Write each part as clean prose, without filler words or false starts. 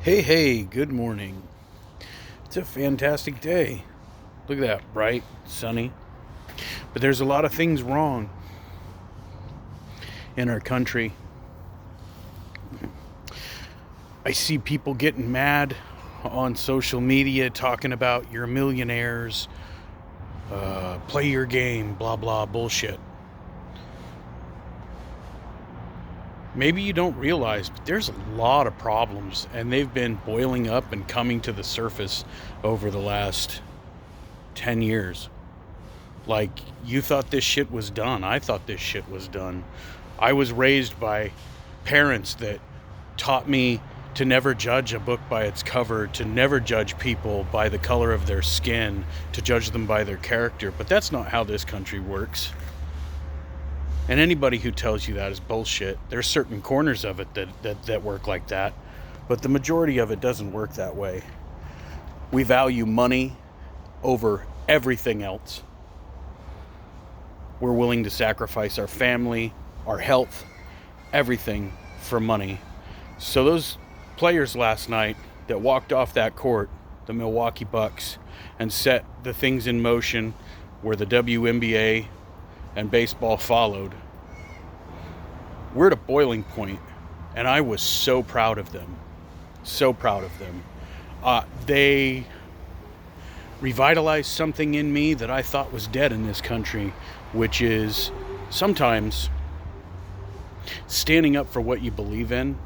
Hey, good morning. It's a fantastic day. Look at that, bright, sunny. But there's a lot of things wrong in our country. I see people getting mad on social media talking about you're millionaires, play your game, blah, blah, bullshit. Maybe you don't realize, but there's a lot of problems, and they've been boiling up and coming to the surface over the last 10 years. Like, you thought this shit was done. I thought this shit was done. I was raised by parents that taught me to never judge a book by its cover, to never judge people by the color of their skin, to judge them by their character. But that's not how this country works. And anybody who tells you that is bullshit. There's certain corners of it that work like that, but the majority of it doesn't work that way. We value money over everything else. We're willing to sacrifice our family, our health, everything for money. So those players last night that walked off that court, the Milwaukee Bucks, and set the things in motion where the WNBA and baseball followed, we're at a boiling point, and I was so proud of them. So proud of them. They revitalized something in me that I thought was dead in this country, which is sometimes standing up for what you believe in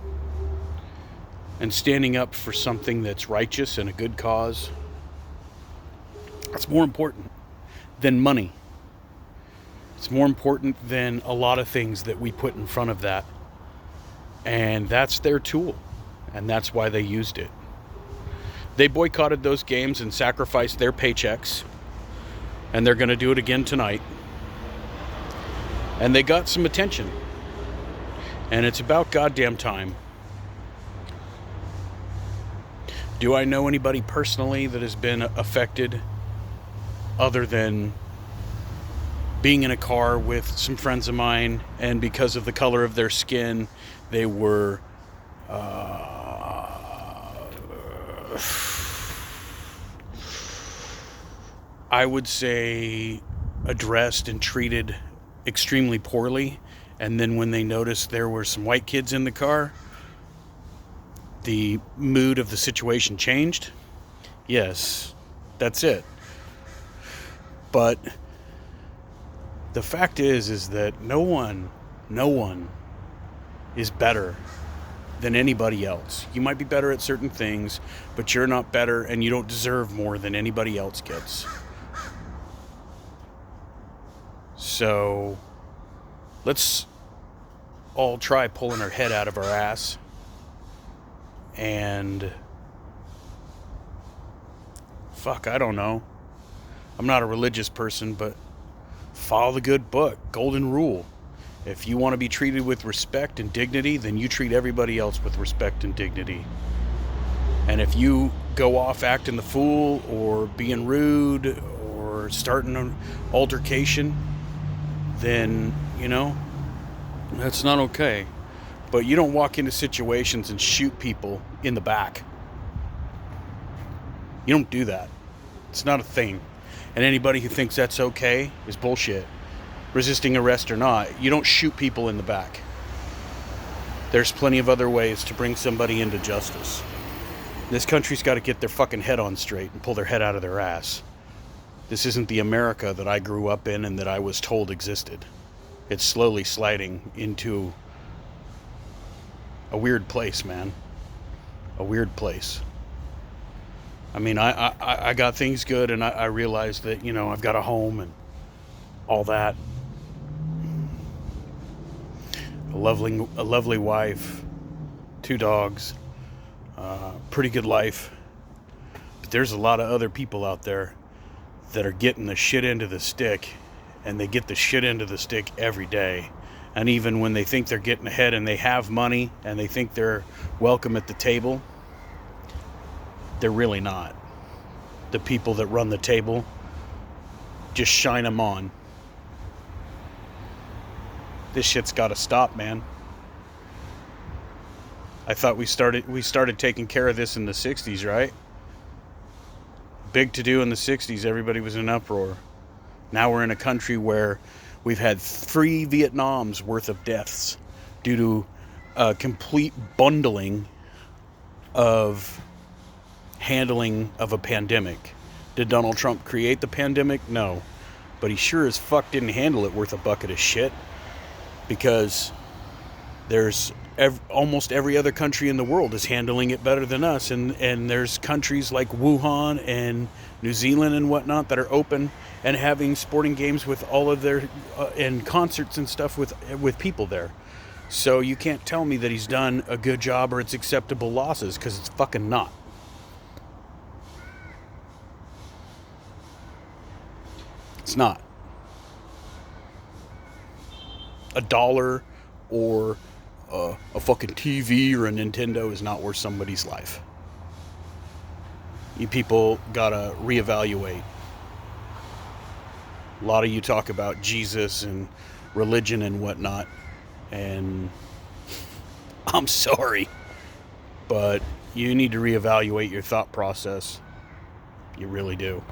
and standing up for something that's righteous and a good cause. That's more important than money. It's more important than a lot of things that we put in front of that. And that's their tool. And that's why they used it. They boycotted those games and sacrificed their paychecks. And they're going to do it again tonight. And they got some attention. And it's about goddamn time. Do I know anybody personally that has been affected other than being in a car with some friends of mine, and because of the color of their skin, they were I would say addressed and treated extremely poorly. And then when they noticed there were some white kids in the car, the mood of the situation changed. Yes, that's it. But the fact is that no one is better than anybody else. You might be better at certain things, but you're not better, and you don't deserve more than anybody else gets. So let's all try pulling our head out of our ass and I don't know. I'm not a religious person, but follow the good book, golden rule. If you want to be treated with respect and dignity, then you treat everybody else with respect and dignity. And if you go off acting the fool or being rude or starting an altercation, then, that's not okay. But you don't walk into situations and shoot people in the back. You don't do that. It's not a thing. And anybody who thinks that's okay is bullshit. Resisting arrest or not, you don't shoot people in the back. There's plenty of other ways to bring somebody into justice. This country's got to get their fucking head on straight and pull their head out of their ass. This isn't the America that I grew up in and that I was told existed. It's slowly sliding into a weird place, man. A weird place. I mean, I got things good, and I realized that, I've got a home and all that. A lovely wife, 2 dogs, pretty good life. But there's a lot of other people out there that are getting the shit end of the stick, and they get the shit end of the stick every day. And even when they think they're getting ahead and they have money and they think they're welcome at the table, they're really not. The people that run the table just shine them on. This shit's got to stop, man. I thought we started taking care of this in the 60s, right? Big to do in the 60s, everybody was in an uproar. Now we're in a country where we've had 3 Vietnams worth of deaths due to a complete bundling of handling of a pandemic. Did Donald Trump create the pandemic? No. But he sure as fuck didn't handle it worth a bucket of shit, because there's almost every other country in the world is handling it better than us, and there's countries like Wuhan and New Zealand and whatnot that are open and having sporting games with all of their and concerts and stuff with people there. So you can't tell me that he's done a good job or it's acceptable losses, because it's fucking not. It's not. $1 or a fucking TV or a Nintendo is not worth somebody's life. You people gotta reevaluate. A lot of you talk about Jesus and religion and whatnot, and I'm sorry, but you need to reevaluate your thought process. You really do.